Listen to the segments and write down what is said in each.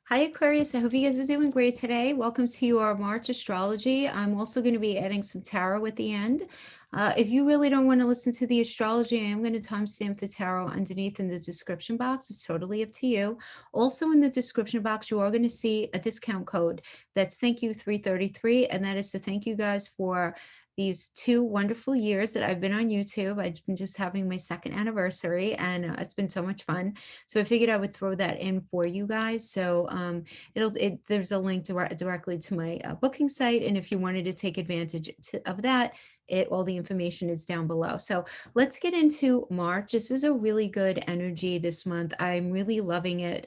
Hi Aquarius, I hope you guys are doing great today. Welcome to your March astrology. I'm also going to be adding some tarot at the end. If you really don't want to listen to the astrology, I am going to timestamp the tarot underneath in the description box. It's totally up to you. Also in the description box, you are going to see a discount code that's thank you 333, and that is to thank you guys for these 2 wonderful years that I've been on YouTube. I've been just having my second anniversary, and it's been so much fun. So I figured I would throw that in for you guys. So there's a link directly to my booking site, and if you wanted to take advantage of that, all the information is down below. So let's get into March. This is a really good energy this month. I'm really loving it.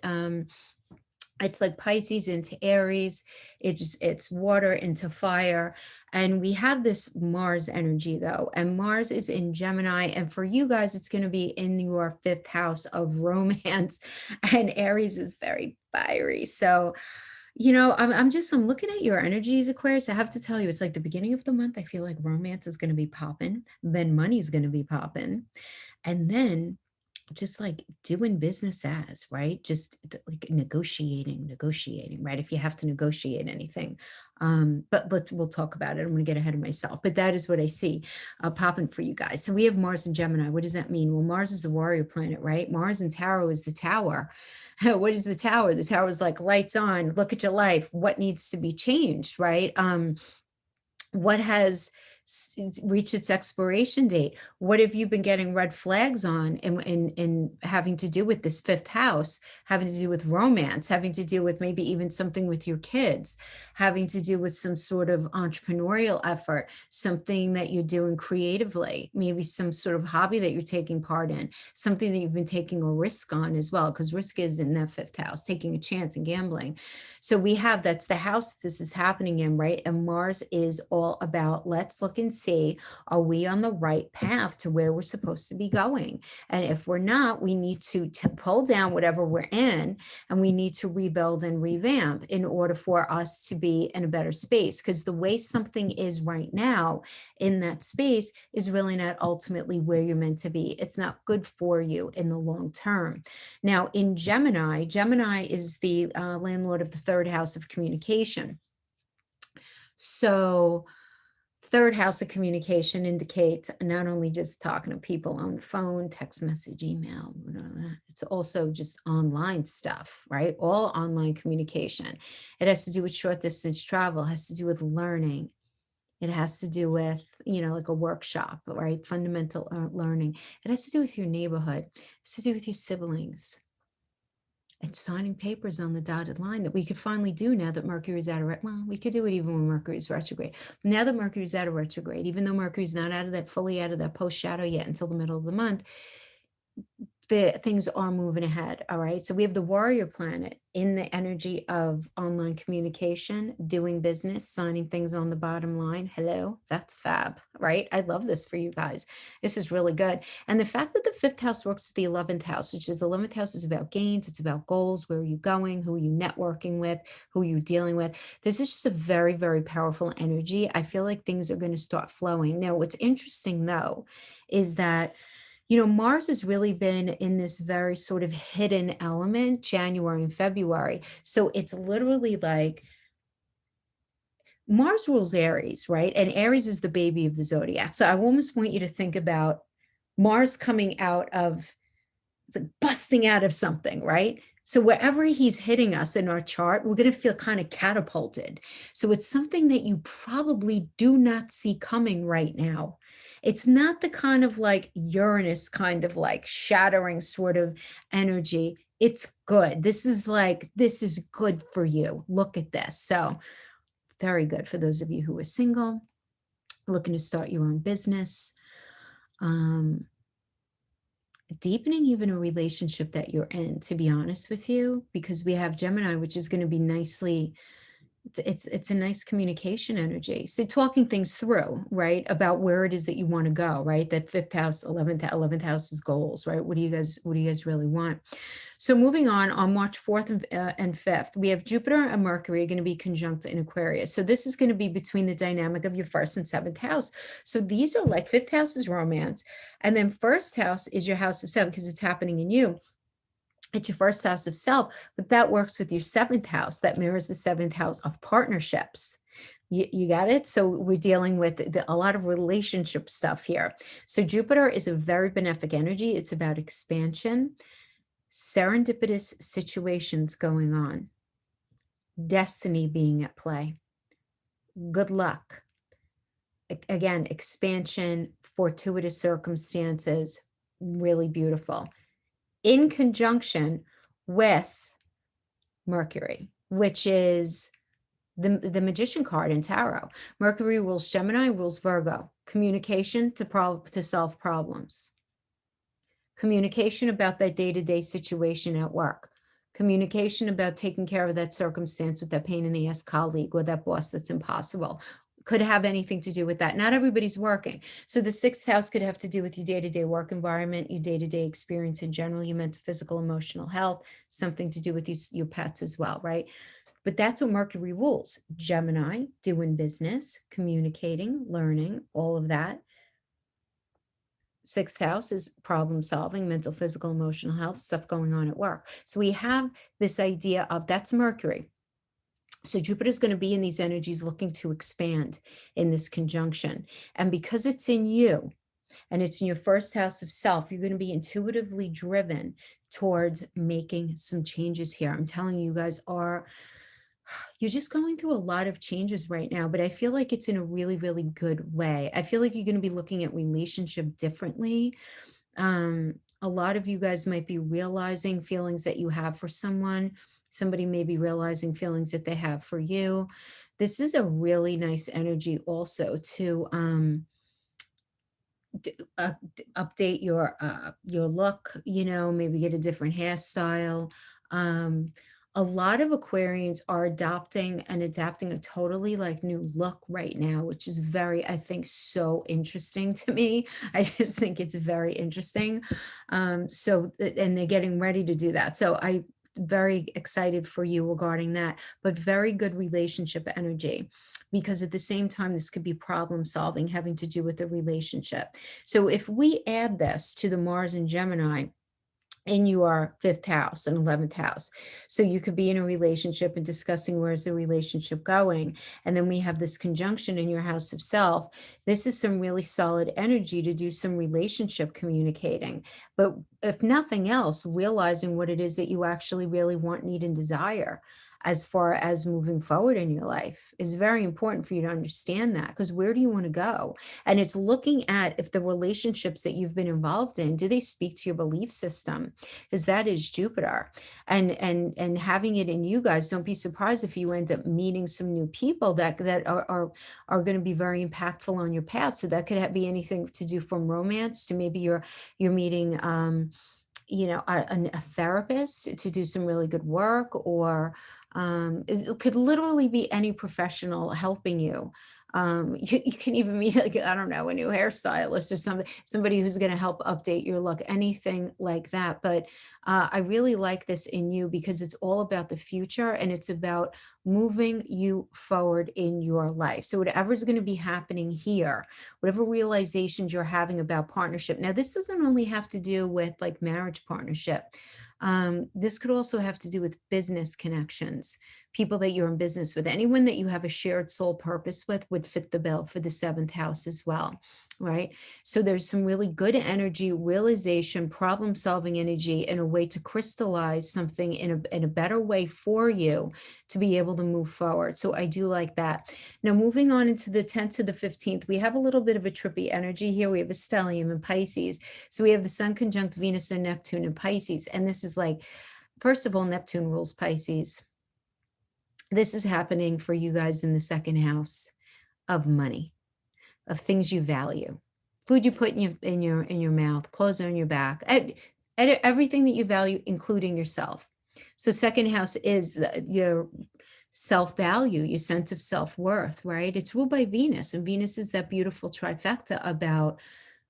It's like Pisces into Aries. It's water into fire. And we have this Mars energy though. And Mars is in Gemini. And for you guys, it's going to be in your 5th house of romance. And Aries is very fiery. So, I'm looking at your energies, Aquarius. I have to tell you, it's like the beginning of the month. I feel like romance is going to be popping. Then money is going to be popping. And then just like doing business as, right? Just like negotiating, right? If you have to negotiate anything. But we'll talk about it. I'm going to get ahead of myself, but that is what I see popping for you guys. So we have Mars and Gemini. What does that mean? Well, Mars is the warrior planet, right? Mars and Tarot is the tower. What is the tower? The tower is like lights on, look at your life. What needs to be changed, right? What has reached its expiration date? What have you been getting red flags on in having to do with this 5th house, having to do with romance, having to do with maybe even something with your kids, having to do with some sort of entrepreneurial effort, something that you're doing creatively, maybe some sort of hobby that you're taking part in, something that you've been taking a risk on as well, because risk is in that 5th house, taking a chance and gambling. So that's the house this is happening in, right? And Mars is all about, let's look and see, are we on the right path to where we're supposed to be going? And if we're not, we need to pull down whatever we're in, and we need to rebuild and revamp in order for us to be in a better space. Because the way something is right now in that space is really not ultimately where you're meant to be. It's not good for you in the long term. Now, in Gemini is the landlord of the 3rd house of communication. So 3rd house of communication indicates not only just talking to people on the phone, text message, email, it's also just online stuff, right? All online communication. It has to do with short distance travel, it has to do with learning. It has to do with, like a workshop, right? Fundamental learning. It has to do with your neighborhood. It has to do with your siblings. It's signing papers on the dotted line that we could finally do now that Mercury is out of well, we could do it even when Mercury is retrograde. Now that Mercury is out of retrograde, even though Mercury is not fully out of that post shadow yet until the middle of the month, the things are moving ahead. All right. So we have the warrior planet in the energy of online communication, doing business, signing things on the bottom line. Hello, that's fab, right? I love this for you guys. This is really good. And the fact that the 5th house works with the 11th house, which is the 11th house is about gains. It's about goals. Where are you going? Who are you networking with? Who are you dealing with? This is just a very, very powerful energy. I feel like things are going to start flowing. Now, what's interesting though, is that Mars has really been in this very sort of hidden element, January and February. So it's literally like Mars rules Aries, right? And Aries is the baby of the zodiac. So I almost want you to think about Mars coming out of, it's like busting out of something, right? So wherever he's hitting us in our chart, we're going to feel kind of catapulted. So it's something that you probably do not see coming right now. It's not the kind of like Uranus kind of like shattering sort of energy. It's good. This is good for you. Look at this. So very good for those of you who are single, looking to start your own business. Deepening even a relationship that you're in, to be honest with you, because we have Gemini, which is going to be nicely, it's a nice communication energy. So talking things through, right, about where it is that you want to go, right? That 5th house, 11th house is goals, right? What do you guys really want? So moving on March 4th and 5th, we have Jupiter and Mercury going to be conjunct in Aquarius. So this is going to be between the dynamic of your 1st and 7th house. So these are like 5th house is romance. And then 1st house is your house of 7 because it's happening in you. It's your first house of self, but that works with your seventh house. That mirrors the seventh house of partnerships. You got it? So we're dealing with a lot of relationship stuff here. So Jupiter is a very benefic energy. It's about expansion, serendipitous situations going on, destiny being at play, good luck. Again, expansion, fortuitous circumstances, really beautiful. In conjunction with Mercury, which is the magician card in tarot. Mercury rules Gemini, rules Virgo. Communication to solve problems. Communication about that day-to-day situation at work. Communication about taking care of that circumstance with that pain in the ass colleague or that boss that's impossible. Could have anything to do with that. Not everybody's working. So the sixth house could have to do with your day-to-day work environment, your day-to-day experience in general, your mental, physical, emotional health, something to do with your pets as well, right? But that's what Mercury rules. Gemini, doing business, communicating, learning, all of that. Sixth house is problem solving, mental, physical, emotional health, stuff going on at work. So we have this idea of that's Mercury. So Jupiter is going to be in these energies looking to expand in this conjunction. And because it's in you and it's in your first house of self, you're going to be intuitively driven towards making some changes here. I'm telling you, you guys are, you're just going through a lot of changes right now, but I feel like it's in a really, really good way. I feel like you're going to be looking at relationship differently. A lot of you guys might be realizing feelings that you have for someone. Somebody may be realizing feelings that they have for you. This is a really nice energy also to update your look, maybe get a different hairstyle. Um, a lot of Aquarians are adopting and adapting a totally like new look right now, which is very, I think, so interesting to me. I just think it's very interesting. And they're getting ready to do that. So I very excited for you regarding that, but very good relationship energy, because at the same time, this could be problem solving having to do with a relationship. So if we add this to the Mars and Gemini in your fifth house and 11th house, so you could be in a relationship and discussing where's the relationship going. And then we have this conjunction in your house of self. This is some really solid energy to do some relationship communicating. But if nothing else, realizing what it is that you actually really want, need, and desire as far as moving forward in your life is very important for you to understand that, because where do you want to go? And it's looking at if the relationships that you've been involved in, do they speak to your belief system? Because that is Jupiter. And having it in you guys, don't be surprised if you end up meeting some new people that are going to be very impactful on your path. So that could be anything to do from romance to maybe you're meeting a therapist to do some really good work, or it could literally be any professional helping you. You can even meet, like, I don't know, a new hairstylist or somebody who's going to help update your look, anything like that. But I really like this in you because it's all about the future and it's about moving you forward in your life. So whatever's going to be happening here, whatever realizations you're having about partnership. Now, this doesn't only have to do with like marriage partnership. This could also have to do with business connections, people that you're in business with. Anyone that you have a shared soul purpose with would fit the bill for the seventh house as well, right? So there's some really good energy, realization, problem solving energy, and a way to crystallize something in a better way for you to be able to move forward. So I do like that. Now, moving on into the 10th to the 15th, we have a little bit of a trippy energy here. We have a stellium in Pisces. So we have the Sun conjunct Venus and Neptune in Pisces. And this is like, first of all, Neptune rules Pisces. This is happening for you guys in the second house of money, of things you value, food you put in your mouth, clothes on your back, and everything that you value, including yourself. So second house is your self-value, your sense of self-worth, right? It's ruled by Venus, and Venus is that beautiful trifecta about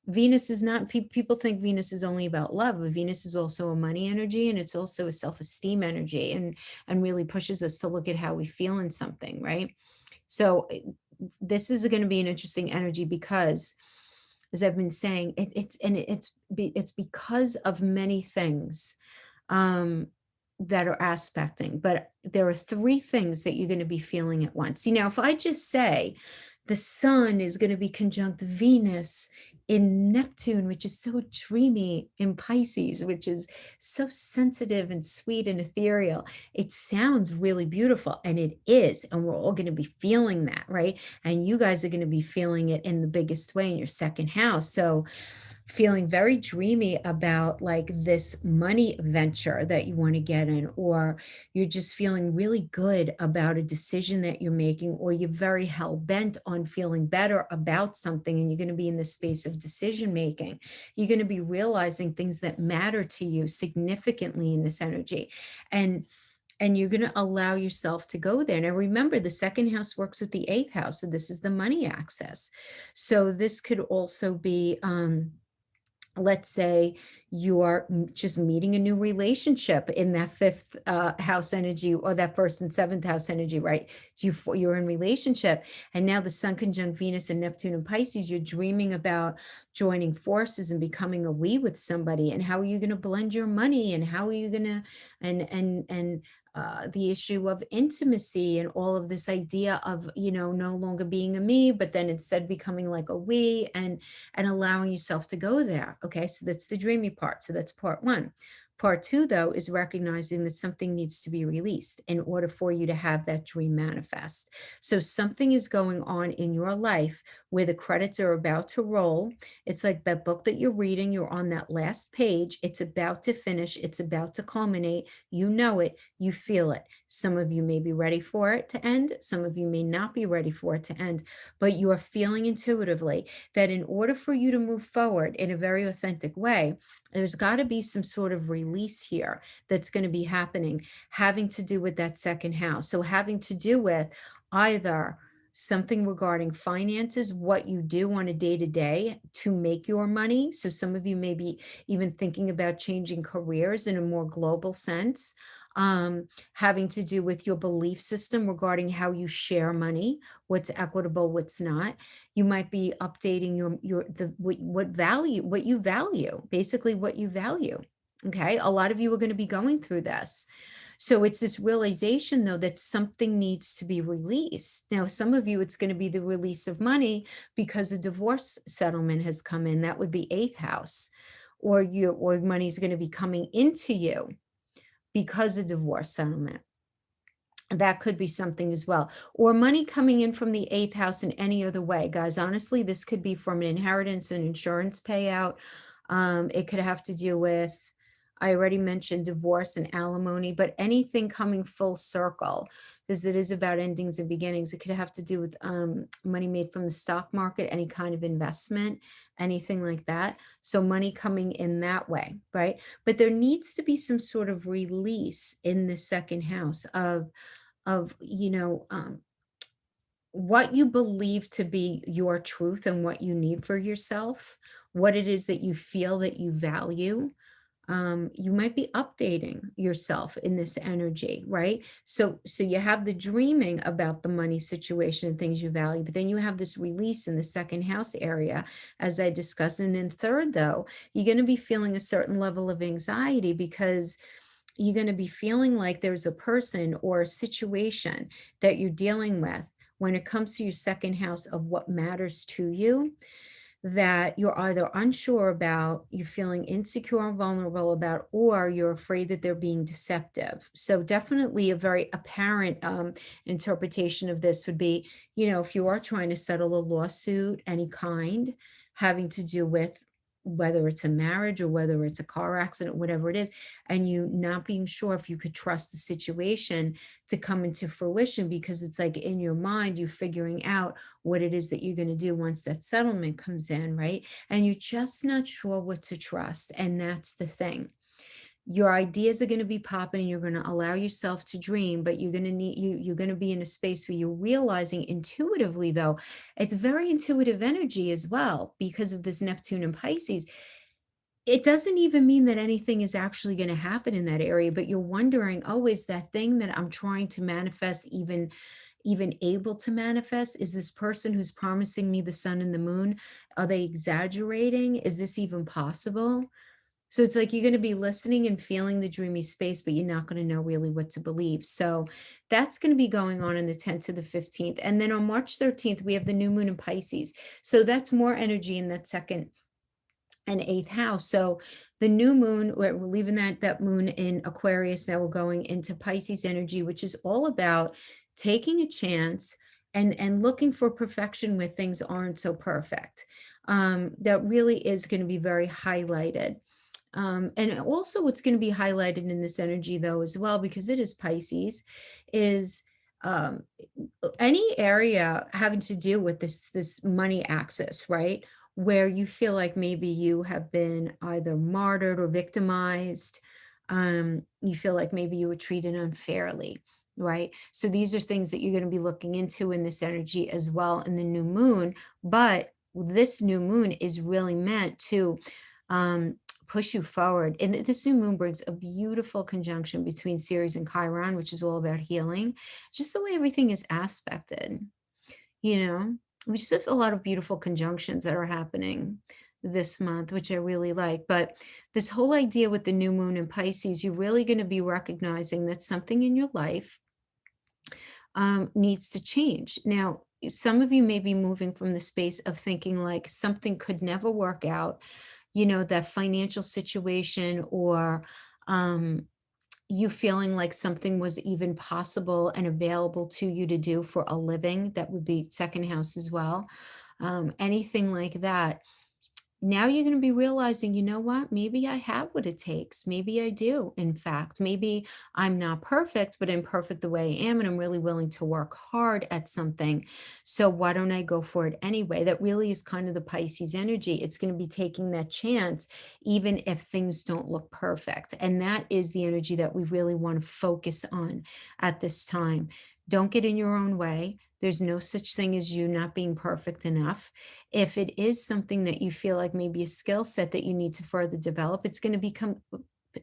Venus is not, people think Venus is only about love, but Venus is also a money energy, and it's also a self-esteem energy, and really pushes us to look at how we feel in something, right? So this is going to be an interesting energy because, as I've been saying, it's because of many things. um, that are aspecting, but there are three things that you're going to be feeling at once. See, now, if I just say the sun is going to be conjunct Venus in Neptune, which is so dreamy, in Pisces, which is so sensitive and sweet and ethereal, it sounds really beautiful, and it is. And we're all going to be feeling that, right? And you guys are going to be feeling it in the biggest way in your second house. So, feeling very dreamy about like this money venture that you want to get in, or you're just feeling really good about a decision that you're making, or you're very hell bent on feeling better about something, and you're going to be in the space of decision making. You're going to be realizing things that matter to you significantly in this energy. And you're going to allow yourself to go there. Now, remember, the second house works with the eighth house. So this is the money access. So this could also be, let's say you are just meeting a new relationship in that fifth house energy, or that first and seventh house energy, right? So you're in relationship, and now the sun conjunct Venus and Neptune and Pisces, you're dreaming about joining forces and becoming a we with somebody, and how are you going to blend your money, and how are you going to, and the issue of intimacy, and all of this idea of, no longer being a me, but then instead becoming like a we, and allowing yourself to go there. Okay, so that's the dreamy part. So that's part one. Part two, though, is recognizing that something needs to be released in order for you to have that dream manifest. So something is going on in your life where the credits are about to roll. It's like that book that you're reading, you're on that last page, it's about to finish, it's about to culminate. You know it, you feel it. Some of you may be ready for it to end, some of you may not be ready for it to end, but you are feeling intuitively that in order for you to move forward in a very authentic way, there's got to be some sort of release here that's going to be happening, having to do with that second house. So, having to do with either something regarding finances, what you do on a day to day to make your money. So, some of you may be even thinking about changing careers in a more global sense. Having to do with your belief system regarding how you share money, what's equitable, what's not. You might be updating what you value, basically what you value. Okay, a lot of you are going to be going through this. So it's this realization, though, that something needs to be released. Now, some of you, it's going to be the release of money because a divorce settlement has come in. That would be eighth house, or money is going to be coming into you because of divorce settlement. That could be something as well. Or money coming in from the eighth house in any other way. Guys, honestly, this could be from an inheritance, an insurance payout. It could have to do with, I already mentioned divorce and alimony, but anything coming full circle, because it is about endings and beginnings. It could have to do with money made from the stock market, any kind of investment, anything like that. So money coming in that way, right? But there needs to be some sort of release in the second house of what you believe to be your truth and what you need for yourself, what it is that you feel that you value. You might be updating yourself in this energy, right? So you have the dreaming about the money situation and things you value, but then you have this release in the second house area, as I discussed. And then third, though, you're going to be feeling a certain level of anxiety because you're going to be feeling like there's a person or a situation that you're dealing with when it comes to your second house of what matters to you, that you're either unsure about, you're feeling insecure and vulnerable about, or you're afraid that they're being deceptive. So definitely a very apparent interpretation of this would be, if you are trying to settle a lawsuit, any kind, having to do with whether it's a marriage or whether it's a car accident, whatever it is, and you not being sure if you could trust the situation to come into fruition, because it's like in your mind, you're figuring out what it is that you're going to do once that settlement comes in, right? And you're just not sure what to trust. And that's the thing. Your ideas are going to be popping, and you're going to allow yourself to dream, but you're going to be in a space where you're realizing intuitively, though, it's very intuitive energy as well because of this Neptune and Pisces. It doesn't even mean that anything is actually going to happen in that area, but you're wondering, oh, is that thing that I'm trying to manifest even able to manifest? Is this person who's promising me the sun and the moon, are they exaggerating? Is this even possible? So it's like you're going to be listening and feeling the dreamy space, but you're not going to know really what to believe. So that's going to be going on the 10th to the 15th. And then on March 13th, we have the new moon in Pisces. So that's more energy in that second and eighth house. So the new moon, we're leaving that moon in Aquarius. Now we're going into Pisces energy, which is all about taking a chance and looking for perfection where things aren't so perfect. That really is going to be very highlighted. And also what's going to be highlighted in this energy though as well, because it is Pisces, is um, any area having to do with this money access, right? Where you feel like maybe you have been either martyred or victimized. You feel like maybe you were treated unfairly, right? So these are things that you're going to be looking into in this energy as well in the new moon. But this new moon is really meant to um, push you forward. And this new moon brings a beautiful conjunction between Ceres and Chiron, which is all about healing. Just the way everything is aspected, you know? We just have a lot of beautiful conjunctions that are happening this month, which I really like. But this whole idea with the new moon in Pisces, you're really going to be recognizing that something in your life needs to change. Now, some of you may be moving from the space of thinking like something could never work out, that financial situation, or um, you feeling like something was even possible and available to you to do for a living. That would be second house as well. Anything like that. Now you're going to be realizing, you know what? Maybe I have what it takes. Maybe I do. In fact, maybe I'm not perfect, but I'm perfect the way I am. And I'm really willing to work hard at something. So why don't I go for it anyway? That really is kind of the Pisces energy. It's going to be taking that chance, even if things don't look perfect. And that is the energy that we really want to focus on at this time. Don't get in your own way. There's no such thing as you not being perfect enough. If it is something that you feel like maybe a skill set that you need to further develop, it's going to become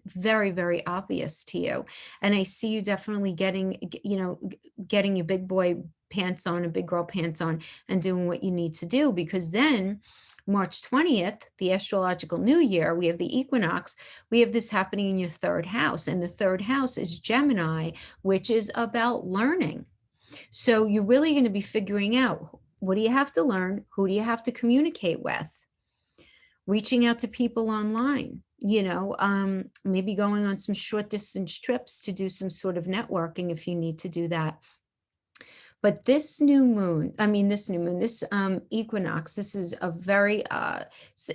very, very obvious to you. And I see you definitely getting your big boy pants on and big girl pants on and doing what you need to do, because then March 20th, the astrological new year, we have the equinox, we have this happening in your third house. And the third house is Gemini, which is about learning. So you're really going to be figuring out, what do you have to learn? Who do you have to communicate with? Reaching out to people online, maybe going on some short distance trips to do some sort of networking if you need to do that. But this equinox, this is a very,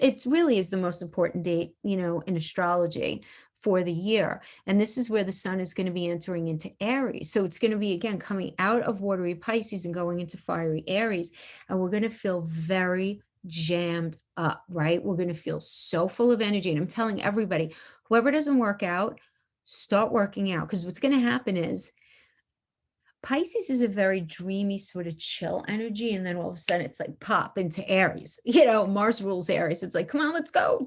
it really is the most important date, in astrology for the year. And this is where the sun is going to be entering into Aries. So it's going to be, again, coming out of watery Pisces and going into fiery Aries. And we're going to feel very jammed up, right? We're going to feel so full of energy. And I'm telling everybody, whoever doesn't work out, start working out. Because what's going to happen is, Pisces is a very dreamy, sort of chill energy. And then all of a sudden it's like pop into Aries, Mars rules Aries. It's like, come on, let's go,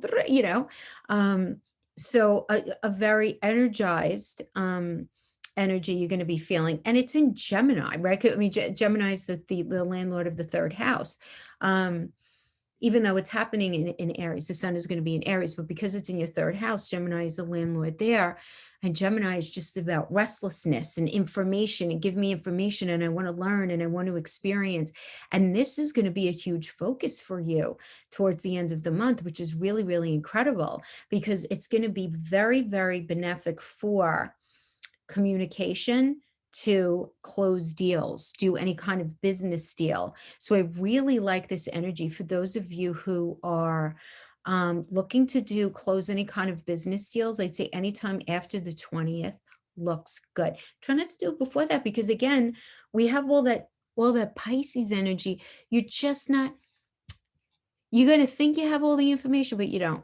Um, so a very energized energy you're going to be feeling. And it's in Gemini, right? I mean, Gemini is the landlord of the third house. Even though it's happening in Aries, the sun is going to be in Aries, but because it's in your third house, Gemini is the landlord there. And Gemini is just about restlessness and information, and give me information, and I want to learn and I want to experience. And this is going to be a huge focus for you towards the end of the month, which is really, really incredible, because it's going to be very, very benefic for communication, to close deals, do any kind of business deal. So I really like this energy for those of you who are looking to close any kind of business deals. I'd say anytime after the 20th looks good. Try not to do it before that, because again, we have all that Pisces energy. You're just not, you're going to think you have all the information, but you don't.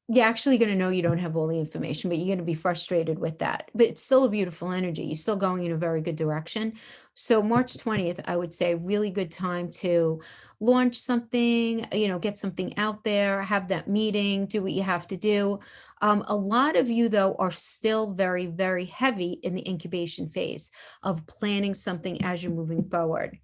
You're actually going to know you don't have all the information, but you're going to be frustrated with that. But it's still a beautiful energy. You're still going in a very good direction. So March 20th, I would say, really good time to launch something, get something out there, have that meeting, do what you have to do. A lot of you, though, are still very, very heavy in the incubation phase of planning something as you're moving forward.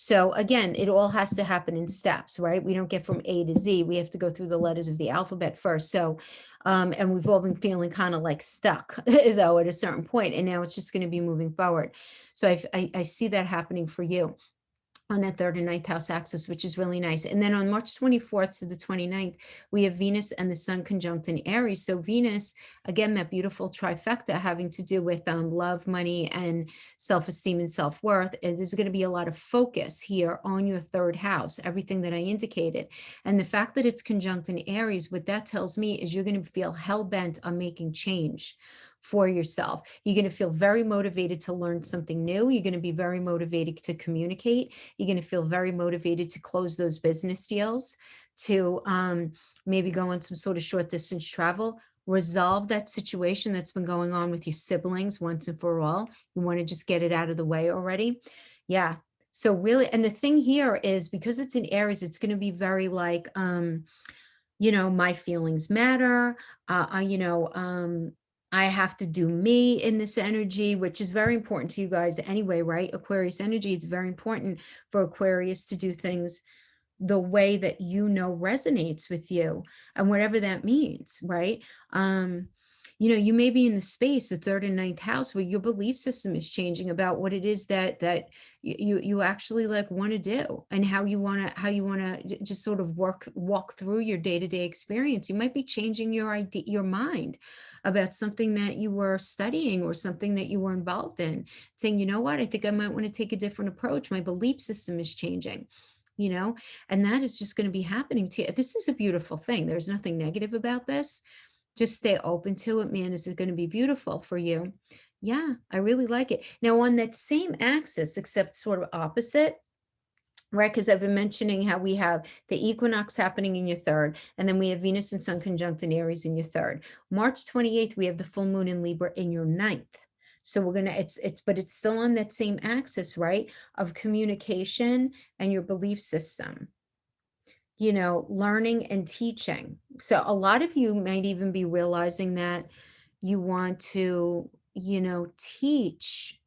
So again, it all has to happen in steps, right? We don't get from A to Z. We have to go through the letters of the alphabet first. So, and we've all been feeling kind of like stuck, though, at a certain point, and now it's just going to be moving forward. So I see that happening for you on that third and ninth house axis, which is really nice. And then on March 24th to the 29th, we have Venus and the Sun conjunct in Aries. So Venus, again, that beautiful trifecta having to do with love, money, and self-esteem and self-worth. And there's going to be a lot of focus here on your third house, everything that I indicated. And the fact that it's conjunct in Aries, what that tells me is you're going to feel hell-bent on making change for yourself. You're going to feel very motivated to learn something new. You're going to be very motivated to communicate. You're going to feel very motivated to close those business deals, to maybe go on some sort of short distance travel, resolve that situation that's been going on with your siblings once and for all. You want to just get it out of the way already. Yeah. So really, and the thing here is because it's in Aries, it's going to be very like, my feelings matter. I have to do me in this energy, which is very important to you guys anyway, right? Aquarius energy, it's very important for Aquarius to do things the way that resonates with you, and whatever that means, right? You may be in the space, the third and ninth house, where your belief system is changing about what it is that you actually like want to do, and how you want to just sort of walk through your day-to-day experience. You might be changing your mind about something that you were studying or something that you were involved in, saying, you know what, I think I might want to take a different approach. My belief system is changing, and that is just going to be happening to you. This is a beautiful thing. There's nothing negative about this. Just stay open to it, man. Is it going to be beautiful for you? Yeah, I really like it. Now, on that same axis, except sort of opposite, right? Because I've been mentioning how we have the equinox happening in your third, and then we have Venus and Sun conjunct in Aries in your third. March 28th, we have the full moon in Libra in your ninth. So we're gonna, but it's still on that same axis, right? Of communication and your belief system, learning and teaching. So a lot of you might even be realizing that you want to, teach,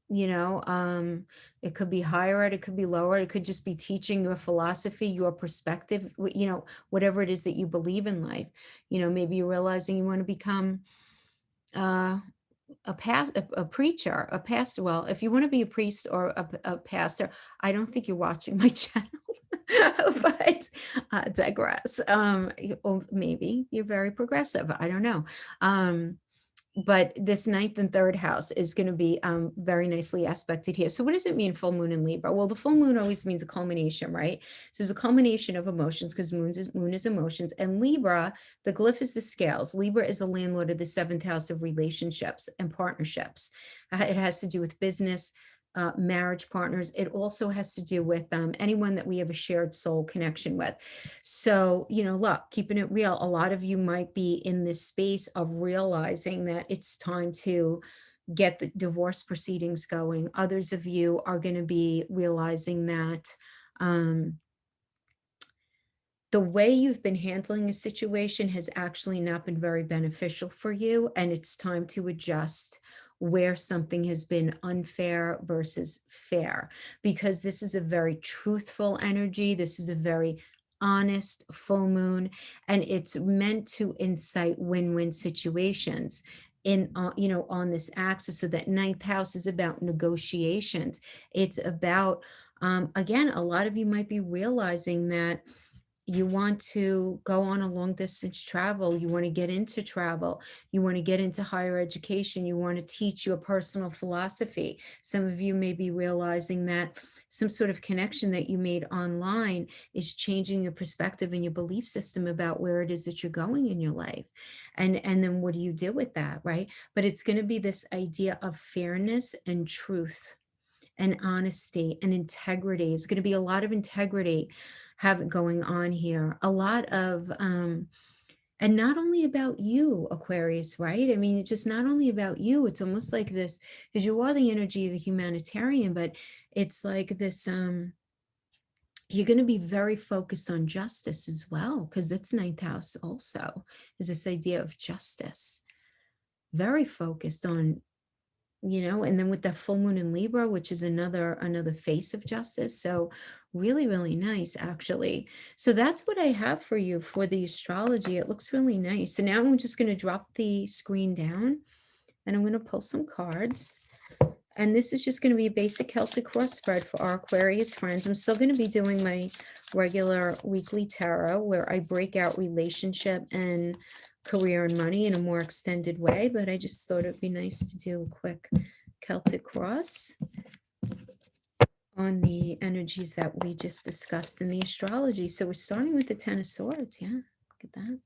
it could be higher ed, it could be lower, it could just be teaching your philosophy, your perspective, whatever it is that you believe in life. Maybe you're realizing you want to become uh, a preacher, a pastor. Well, if you want to be a priest or a pastor, I don't think you're watching my channel. But digress. Or maybe you're very progressive. I don't know. But this ninth and third house is going to be very nicely aspected here. So what does it mean, full moon in Libra? Well, the full moon always means a culmination, right? So it's a culmination of emotions, because moon is emotions. And Libra, the glyph is the scales. Libra is the landlord of the seventh house of relationships and partnerships. It has to do with business, marriage partners. It also has to do with anyone that we have a shared soul connection with. So, look, keeping it real, a lot of you might be in this space of realizing that it's time to get the divorce proceedings going. Others of you are going to be realizing that the way you've been handling a situation has actually not been very beneficial for you, and it's time to adjust where something has been unfair versus fair, because this is a very truthful energy. This is a very honest full moon, and it's meant to incite win-win situations on this axis. So that ninth house is about negotiations. It's about again, a lot of you might be realizing that you want to go on a long distance travel, you want to get into travel, you want to get into higher education, you want to teach your personal philosophy. Some of you may be realizing that some sort of connection that you made online is changing your perspective and your belief system about where it is that you're going in your life. And then what do you do with that, right? But it's going to be this idea of fairness and truth and honesty and integrity. It's going to be a lot of integrity going on here. A lot of and not only about you, Aquarius, right? I mean, it's just not only about you. It's almost like this, because you are the energy of the humanitarian, but it's like this you're going to be very focused on justice as well, because that's ninth house also, is this idea of justice. Very focused on And then with the full moon in Libra, which is another face of justice. So really, really nice, actually. So that's what I have for you for the astrology. It looks really nice. So now I'm just going to drop the screen down and I'm going to pull some cards. And this is just going to be a basic Celtic cross spread for our Aquarius friends. I'm still going to be doing my regular weekly tarot where I break out relationship and career and money in a more extended way, but I just thought it'd be nice to do a quick Celtic cross on the energies that we just discussed in the astrology. So we're starting with the Ten of Swords. Yeah, look at that.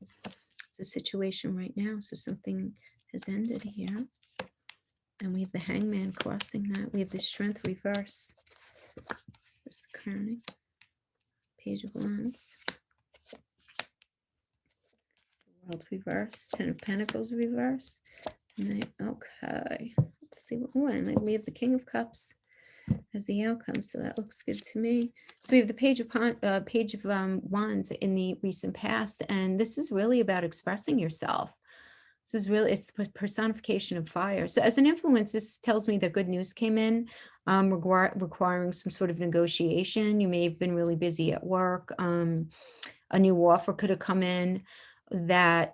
It's a situation right now. So something has ended here. And we have the Hangman crossing that. We have the Strength reverse. There's the crowning. Page of Wands. World reverse. Ten of Pentacles reverse. Okay. Let's see what went. We have the King of Cups as the outcome. So that looks good to me. So we have the Page of Wands in the recent past. And this is really about expressing yourself. This is really, it's the personification of fire. So as an influence, this tells me that good news came in, requiring some sort of negotiation. You may have been really busy at work. A new offer could have come in that,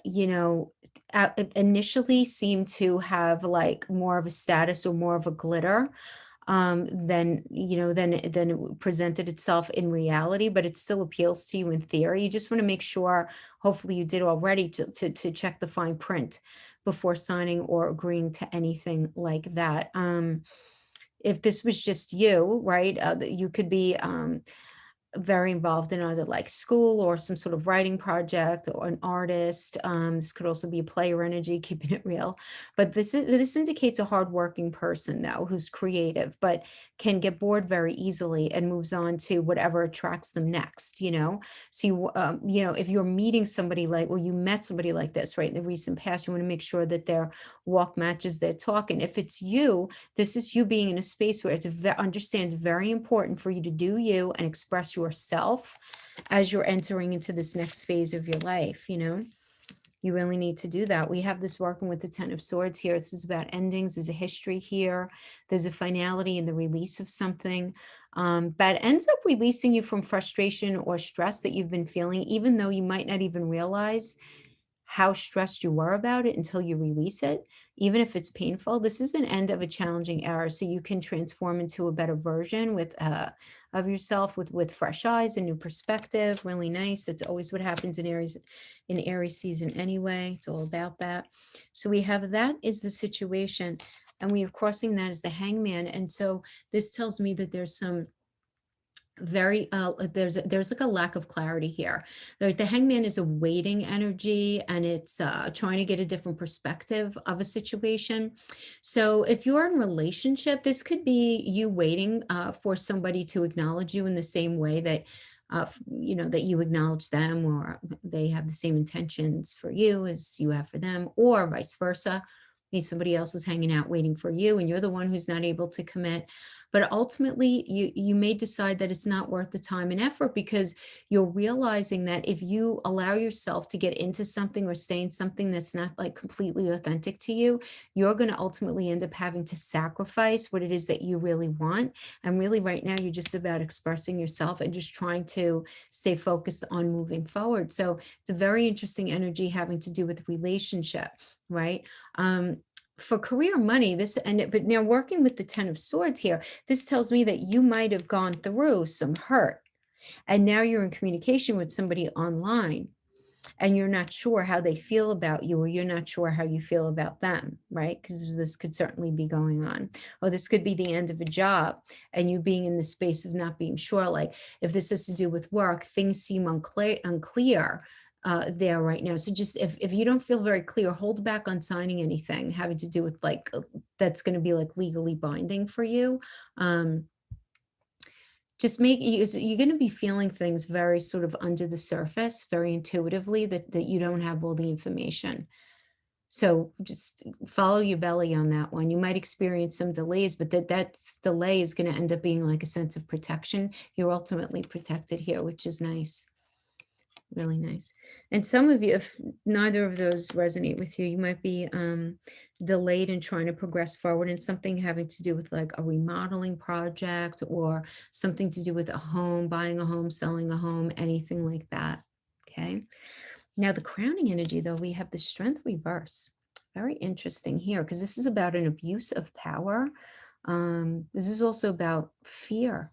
initially seemed to have like more of a status or more of a glitter than it presented itself in reality, but it still appeals to you in theory. You just want to make sure, hopefully you did already, to check the fine print before signing or agreeing to anything like that. If this was just you, right, you could be very involved in either like school or some sort of writing project or an artist. This could also be a player energy, keeping it real. But this indicates a hardworking person though, who's creative, but can get bored very easily and moves on to whatever attracts them next, So if you're meeting somebody or you met somebody like this, right, in the recent past, you want to make sure that their walk matches their talk. And if it's you, this is you being in a space where understand it's very important for you to do you and express yourself as you're entering into this next phase of your life. You really need to do that. We have this working with the Ten of Swords here. This is about endings. There's a history here. There's a finality in the release of something that ends up releasing you from frustration or stress that you've been feeling, even though you might not even realize how stressed you were about it until you release it, even if it's painful. This is an end of a challenging era, so you can transform into a better version of yourself with fresh eyes, a new perspective. Really nice. That's always what happens in Aries season anyway. It's all about that. So we have that is the situation, and we are crossing that as the Hangman. And so this tells me that there's some there's like a lack of clarity here. The Hangman is a waiting energy, and it's trying to get a different perspective of a situation. So if you're in a relationship, this could be you waiting for somebody to acknowledge you in the same way that that you acknowledge them, or they have the same intentions for you as you have for them, or vice versa. Maybe somebody else is hanging out waiting for you and you're the one who's not able to commit. But ultimately, you may decide that it's not worth the time and effort, because you're realizing that if you allow yourself to get into something or stay in something that's not like completely authentic to you, you're going to ultimately end up having to sacrifice what it is that you really want. And really right now, you're just about expressing yourself and just trying to stay focused on moving forward. So it's a very interesting energy having to do with relationship, right? For career money, but now working with the Ten of Swords here, this tells me that you might have gone through some hurt, and now you're in communication with somebody online, and you're not sure how they feel about you, or you're not sure how you feel about them, right? Because this could certainly be going on. Or this could be the end of a job and you being in the space of not being sure. Like if this has to do with work, things seem unclear there right now. So just if you don't feel very clear, hold back on signing anything having to do with that's going to be like legally binding for you. Just you're going to be feeling things very sort of under the surface, very intuitively, that you don't have all the information. So just follow your belly on that one. You might experience some delays, but that delay is going to end up being like a sense of protection. You're ultimately protected here, which is nice. Really nice. And some of you, if neither of those resonate with you, you might be delayed in trying to progress forward in something having to do with like a remodeling project or something to do with a home, buying a home, selling a home, anything like that. Okay. Now, the crowning energy, though, we have the strength reverse. Very interesting here because this is about an abuse of power. This is also about fear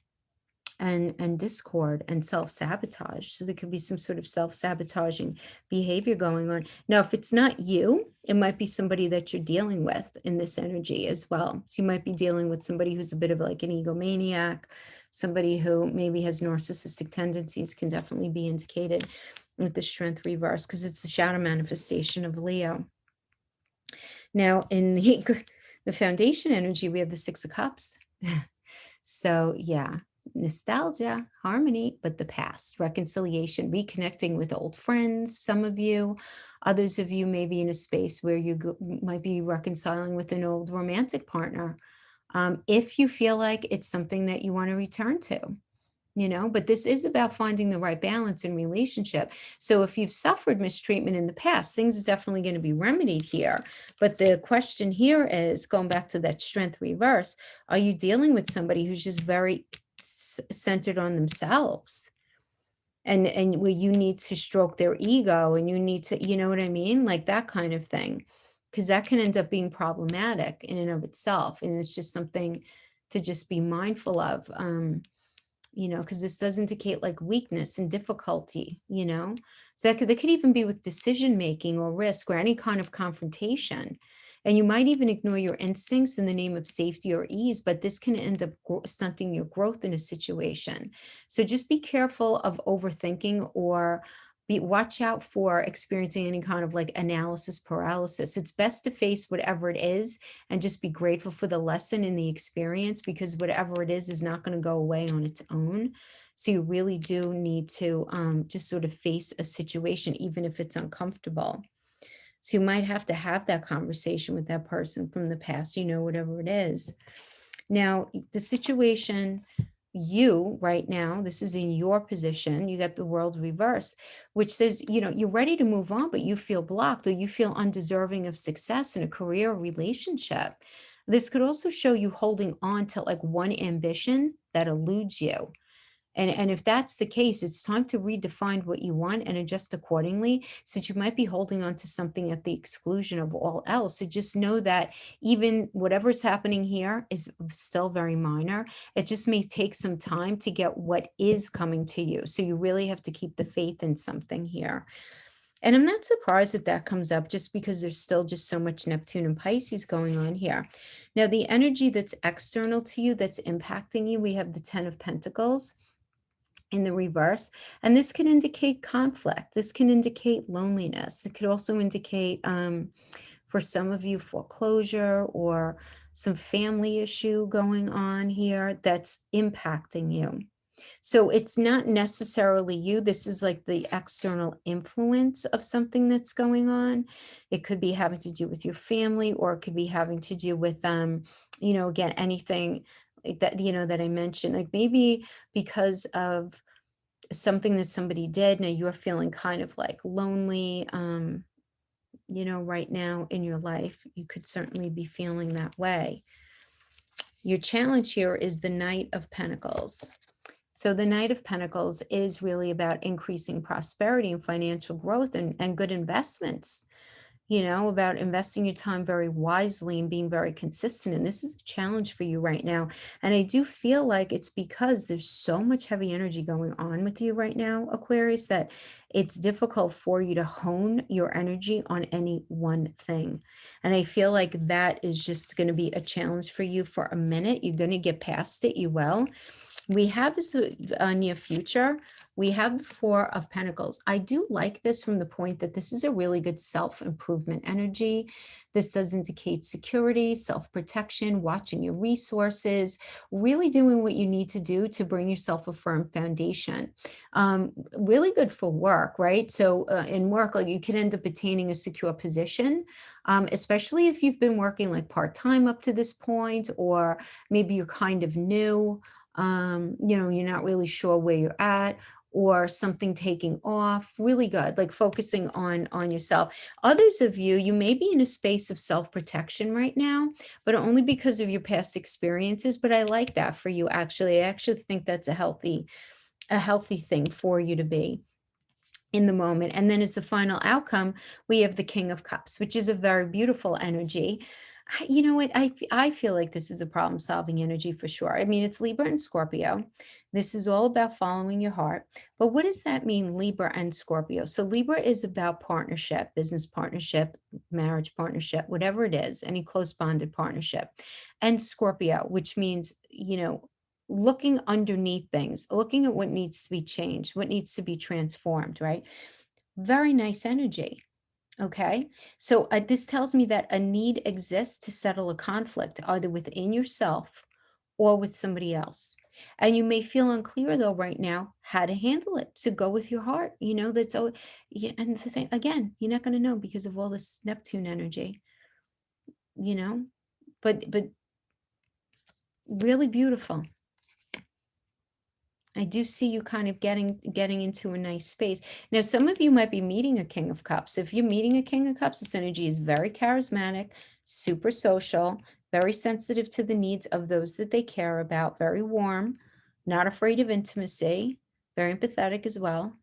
and discord and self-sabotage. So there could be some sort of self-sabotaging behavior going on. Now, if it's not you, it might be somebody that you're dealing with in this energy as well. So you might be dealing with somebody who's a bit of like an egomaniac, somebody who maybe has narcissistic tendencies can definitely be indicated with the strength reverse because it's the shadow manifestation of Leo. Now, in the foundation energy, we have the Six of Cups. So, yeah, nostalgia, harmony, but the past, reconciliation, reconnecting with old friends. Some of you, others of you may be in a space where you might be reconciling with an old romantic partner. If you feel like it's something that you want to return to, but this is about finding the right balance in relationship. So if you've suffered mistreatment in the past, things is definitely going to be remedied here. But the question here is going back to that strength reverse, are you dealing with somebody who's just very centered on themselves? And where you need to stroke their ego and you need to, you know what I mean? Like that kind of thing. Because that can end up being problematic in and of itself. And it's just something to just be mindful of. Because this does indicate like weakness and difficulty. So that could even be with decision making or risk or any kind of confrontation. And you might even ignore your instincts in the name of safety or ease, but this can end up stunting your growth in a situation. So just be careful of overthinking or watch out for experiencing any kind of like analysis paralysis. It's best to face whatever it is and just be grateful for the lesson in the experience because whatever it is not going to go away on its own. So you really do need to just sort of face a situation, even if it's uncomfortable. So you might have to have that conversation with that person from the past, whatever it is. Now, the situation you right now, this is in your position, you got the world reverse, which says, you're ready to move on, but you feel blocked or you feel undeserving of success in a career or relationship. This could also show you holding on to like one ambition that eludes you. And if that's the case, it's time to redefine what you want and adjust accordingly, since you might be holding on to something at the exclusion of all else. So just know that even whatever's happening here is still very minor. It just may take some time to get what is coming to you. So you really have to keep the faith in something here. And I'm not surprised that that comes up just because there's still just so much Neptune and Pisces going on here. Now, the energy that's external to you, that's impacting you, we have the 10 of Pentacles in the reverse. And this can indicate conflict. This can indicate loneliness. It could also indicate, for some of you, foreclosure or some family issue going on here that's impacting you. So it's not necessarily you. This is like the external influence of something that's going on. It could be having to do with your family, or it could be having to do with, again, anything like that, that I mentioned, like maybe because of something that somebody did. Now you're feeling kind of like lonely, right now in your life. You could certainly be feeling that way. Your challenge here is the Knight of Pentacles. So the Knight of Pentacles is really about increasing prosperity and financial growth and good investments, about investing your time very wisely and being very consistent. And this is a challenge for you right now. And I do feel like it's because there's so much heavy energy going on with you right now, Aquarius, that it's difficult for you to hone your energy on any one thing. And I feel like that is just going to be a challenge for you for a minute. You're going to get past it. You will. We have as the near future, we have the Four of Pentacles. I do like this from the point that this is a really good self-improvement energy. This does indicate security, self-protection, watching your resources, really doing what you need to do to bring yourself a firm foundation. Really good for work, right? So in work, like you can end up attaining a secure position, especially if you've been working like part-time up to this point, or maybe you're kind of new. You're not really sure where you're at, or something taking off. Really good, like focusing on yourself. Others of you, you may be in a space of self-protection right now, but only because of your past experiences. But I like that for you, actually. I actually think that's a healthy thing for you to be in the moment. And then as the final outcome, we have the King of Cups, which is a very beautiful energy. You know what? I feel like this is a problem solving energy for sure. I mean, it's Libra and Scorpio. This is all about following your heart. But what does that mean, Libra and Scorpio? So, Libra is about partnership, business partnership, marriage partnership, whatever it is, any close bonded partnership. And Scorpio, which means, looking underneath things, looking at what needs to be changed, what needs to be transformed, right? Very nice energy. Okay. So this tells me that a need exists to settle a conflict either within yourself or with somebody else. And you may feel unclear though right now how to handle it. So go with your heart. That's all. Yeah, and the thing again, you're not going to know because of all this Neptune energy, you know, but really beautiful. I do see you kind of getting into a nice space. Now, some of you might be meeting a King of Cups. If you're meeting a King of Cups, this energy is very charismatic, super social, very sensitive to the needs of those that they care about, very warm, not afraid of intimacy, very empathetic as well.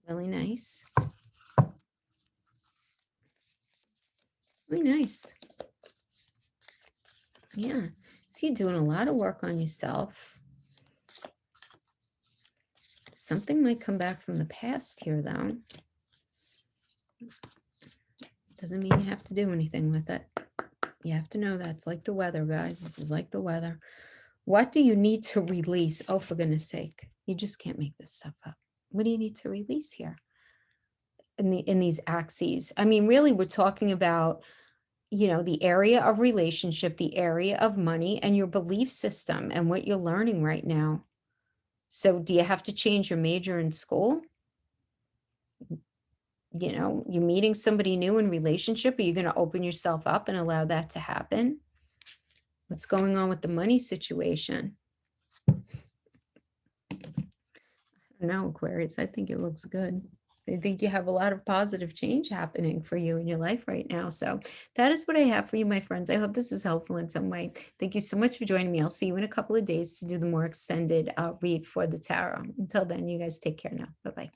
Really nice. Really nice. Yeah. So you're doing a lot of work on yourself. Something might come back from the past here, though. Doesn't mean you have to do anything with it. You have to know that it's like the weather, guys. This is like the weather. What do you need to release? Oh, for goodness sake. You just can't make this stuff up. What do you need to release here in these axes? I mean, really, we're talking about, the area of relationship, the area of money, and your belief system and what you're learning right now. So do you have to change your major in school? You're meeting somebody new in relationship. Are you going to open yourself up and allow that to happen? What's going on with the money situation? No, Aquarius, I think it looks good. I think you have a lot of positive change happening for you in your life right now. So that is what I have for you, my friends. I hope this was helpful in some way. Thank you so much for joining me. I'll see you in a couple of days to do the more extended read for the tarot. Until then, you guys take care now. Bye-bye.